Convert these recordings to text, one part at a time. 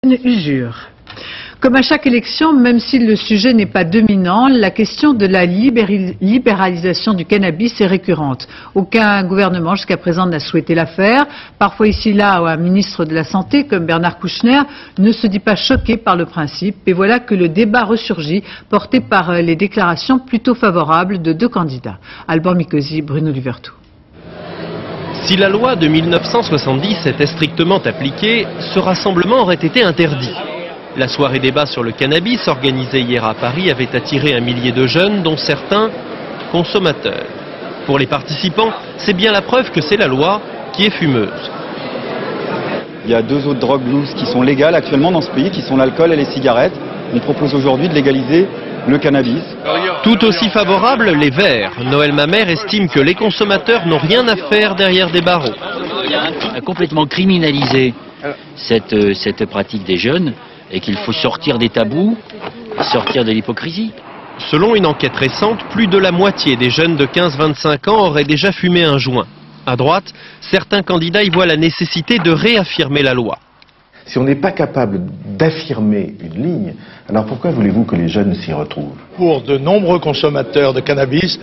Une usure. Comme à chaque élection, même si le sujet n'est pas dominant, la question de la libéralisation du cannabis est récurrente. Aucun gouvernement jusqu'à présent n'a souhaité la faire. Parfois ici là, un ministre de la Santé comme Bernard Kouchner ne se dit pas choqué par le principe. Et voilà que le débat ressurgit, porté par les déclarations plutôt favorables de deux candidats. Alban Mikosi, Bruno Luvertou. Si la loi de 1970 était strictement appliquée, ce rassemblement aurait été interdit. La soirée débat sur le cannabis organisée hier à Paris avait attiré 1 millier de jeunes, dont certains consommateurs. Pour les participants, c'est bien la preuve que c'est la loi qui est fumeuse. Il y a 2 autres drogues loose qui sont légales actuellement dans ce pays, qui sont l'alcool et les cigarettes. On propose aujourd'hui de légaliser le cannabis. Tout aussi favorable, les Verts. Noël Mamère estime que les consommateurs n'ont rien à faire derrière des barreaux. A complètement criminalisé cette pratique des jeunes et qu'il faut sortir des tabous, sortir de l'hypocrisie. Selon une enquête récente, plus de la moitié des jeunes de 15-25 ans auraient déjà fumé un joint. À droite, certains candidats y voient la nécessité de réaffirmer la loi. Si on n'est pas capable d'affirmer une ligne, alors pourquoi voulez-vous que les jeunes s'y retrouvent? Pour de nombreux consommateurs de cannabis,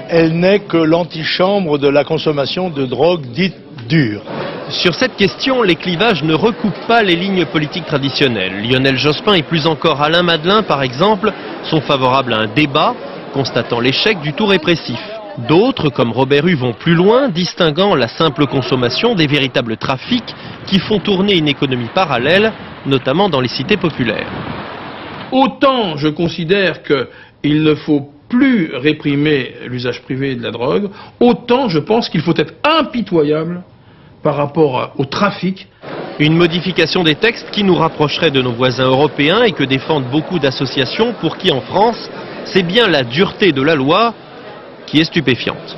elle n'est que l'antichambre de la consommation de drogues dites dures. Sur cette question, les clivages ne recoupent pas les lignes politiques traditionnelles. Lionel Jospin et plus encore Alain Madelin, par exemple, sont favorables à un débat constatant l'échec du tout répressif. D'autres, comme Robert Hue, vont plus loin, distinguant la simple consommation des véritables trafics qui font tourner une économie parallèle, notamment dans les cités populaires. Autant je considère qu'il ne faut plus réprimer l'usage privé de la drogue, autant je pense qu'il faut être impitoyable par rapport au trafic. Une modification des textes qui nous rapprocherait de nos voisins européens et que défendent beaucoup d'associations pour qui en France, c'est bien la dureté de la loi qui est stupéfiante.